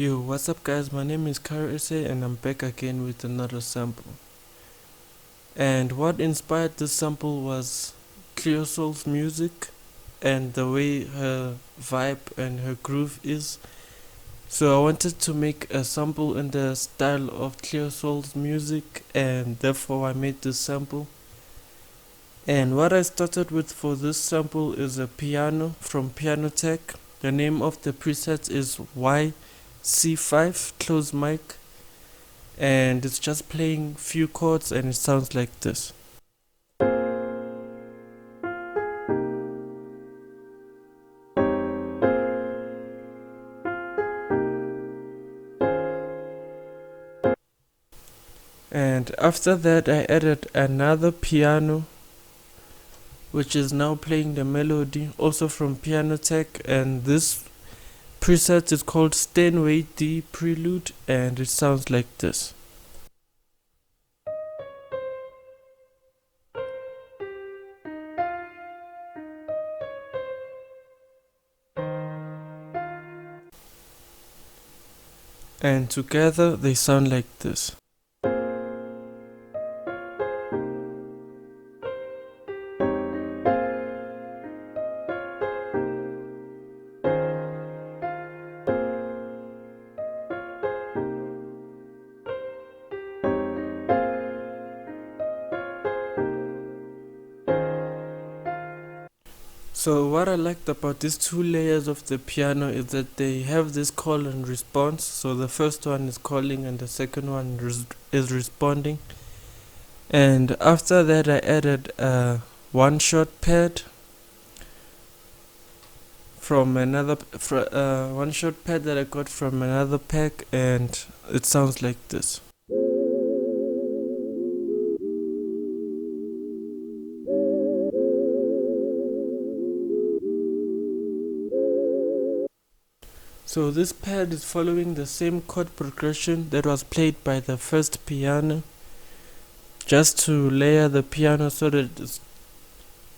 Yo, what's up guys, my name is Karase and I'm back again with another sample. And what inspired this sample was Cleosol's music and the way her vibe and her groove is. So I wanted to make a sample in the style of Cleosol's music, and therefore I made this sample. And what I started with for this sample is a piano from Piano Tech. The name of the preset is YC5 close mic, and it's just playing few chords and it sounds like this. And after that I added another piano which is now playing the melody, also from Piano Tech, and this preset is called Steinway D Prelude and it sounds like this. And together they sound like this. So what I liked about these two layers of the piano is that they have this call and response. So the first one is calling and the second one is responding. And after that I added a one-shot pad from another one-shot pad that I got from another pack, and it sounds like this. So this pad is following the same chord progression that was played by the first piano, just to layer the piano so that it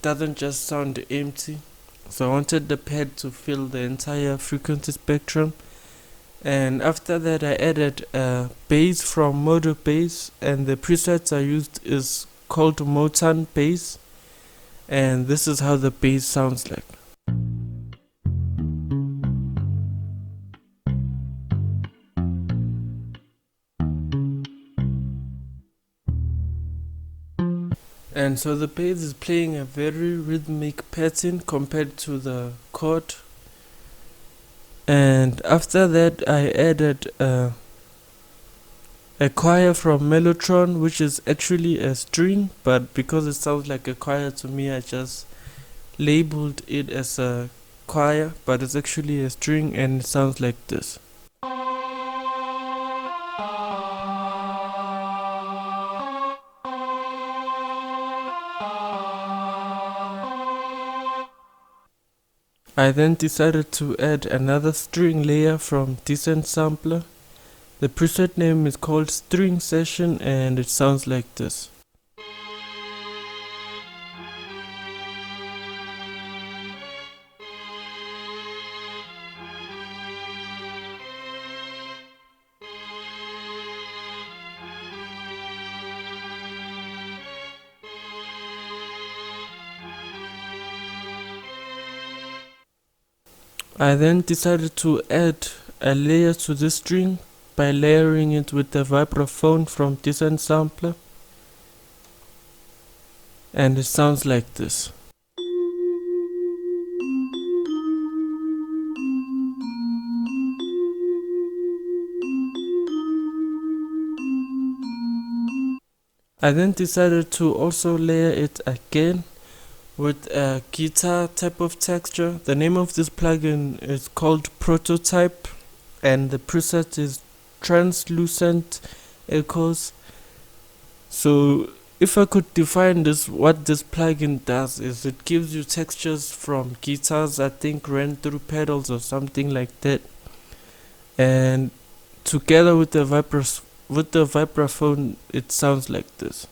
doesn't just sound empty. So I wanted the pad to fill the entire frequency spectrum. And after that I added a bass from Modo Bass, and the presets I used is called Motown Bass, and this is how the bass sounds like. And so the bass is playing a very rhythmic pattern compared to the chord. And after that I added a choir from Mellotron, which is actually a string, but because it sounds like a choir to me I just labeled it as a choir, but it's actually a string and it sounds like this. I then decided to add another string layer from Decent Sampler. The preset name is called String Session and it sounds like this. I then decided to add a layer to this string by layering it with the Vibraphone from Decent Sampler, and it sounds like this. I then decided to also layer it again with a guitar type of texture. The name of this plugin is called Prototype, and the preset is Translucent Echoes. So if I could define this, what this plugin does is it gives you textures from guitars, I think ran through pedals or something like that, and together with the Vibraphone it sounds like this.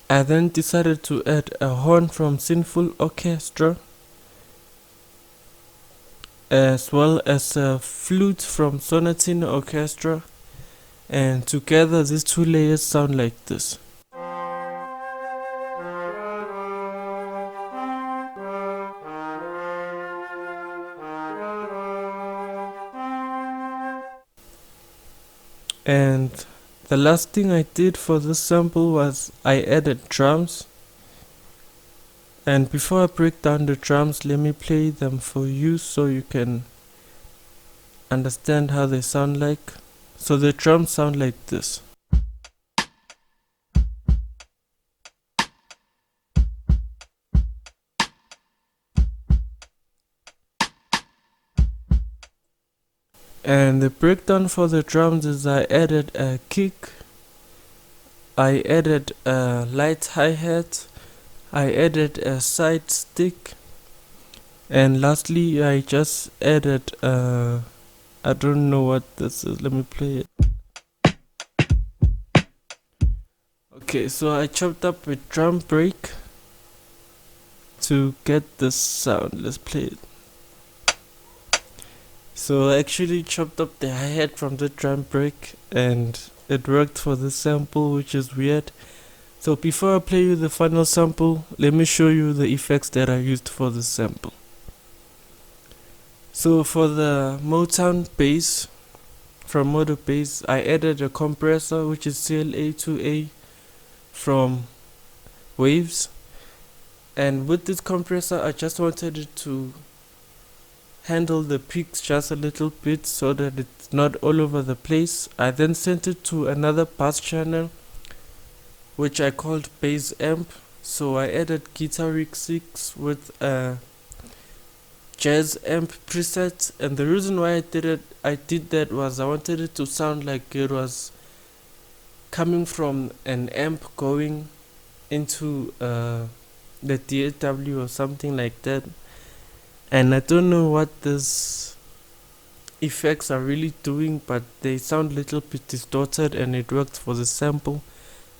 I then decided to add a horn from Sinful Orchestra, as well as a flute from Sonatine Orchestra, and together these two layers sound like this. And the last thing I did for this sample was I added drums. And before I break down the drums, let me play them for you so you can understand how they sound like. So the drums sound like this. And the breakdown for the drums is I added a kick, I added a light hi-hat, I added a side stick, and lastly I just added I don't know what this is, let me play it. Okay, so I chopped up with drum break to get this sound. Let's play it. So I actually chopped up the hi-hat from the drum break and it worked for the sample, which is weird. So before I play you the final sample, let me show you the effects that I used for the sample. So for the Motown bass from Moto Bass, I added a compressor which is CLA2A from Waves, and with this compressor I just wanted it to handle the peaks just a little bit so that it's not all over the place. I then sent it to another bass channel which I called bass amp. So I added Guitar Rig 6 with a jazz amp preset, and the reason why I did that was I wanted it to sound like it was coming from an amp going into the DAW or something like that. And I don't know what these effects are really doing, but they sound a little bit distorted and it worked for the sample.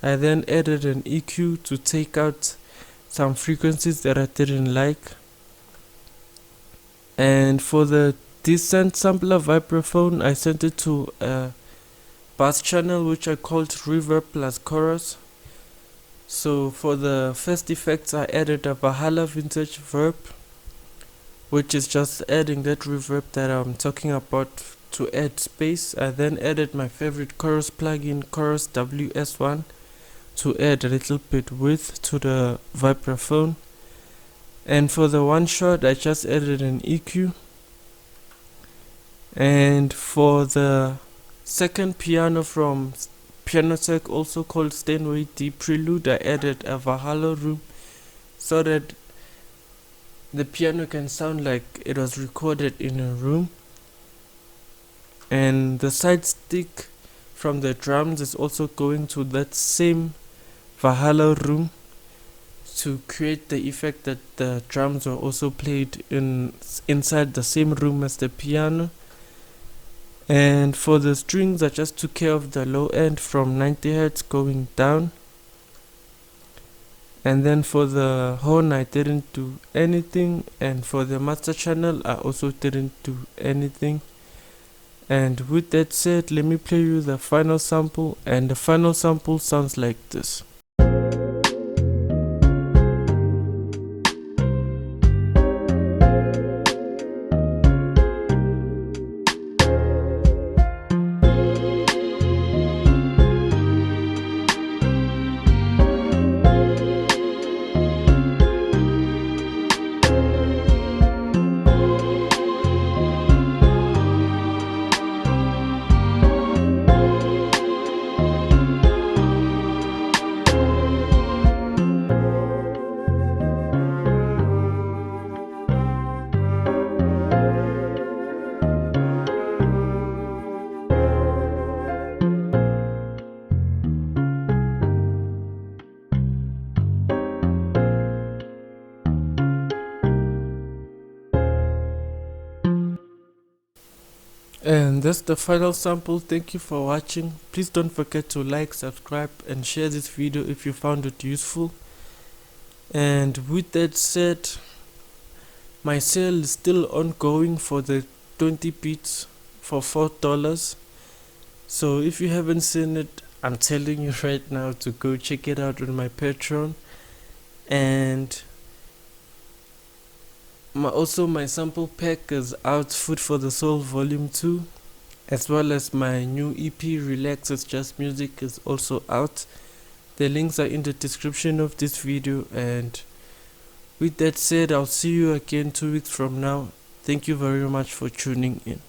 I then added an EQ to take out some frequencies that I didn't like. And for the descent sampler vibraphone, I sent it to a bass channel which I called reverb plus chorus. So for the first effects I added a Valhalla vintage verb, which is just adding that reverb that I'm talking about to add space. I then added my favorite chorus plugin, Chorus WS1, to add a little bit width to the vibraphone. And for the one shot I just added an EQ. And for the second piano from Pianotech, also called Steinway D Prelude, I added a Valhalla room so that the piano can sound like it was recorded in a room. And the side stick from the drums is also going to that same Valhalla room to create the effect that the drums were also played inside the same room as the piano. And for the strings I just took care of the low end from 90 Hz going down. And then for the horn I didn't do anything, and for the master channel I also didn't do anything. And with that said, let me play you the final sample, and the final sample sounds like this. And that's the final sample. Thank you for watching. Please don't forget to like, subscribe and share this video if you found it useful. And with that said, my sale is still ongoing for the 20 beats for $4. So if you haven't seen it, I'm telling you right now to go check it out on my Patreon. And also my sample pack is out, Food for the Soul Volume 2, as well as my new EP Relax It's Just Music is also out. The links are in the description of this video. And with that said, I'll see you again 2 weeks from now. Thank you very much for tuning in.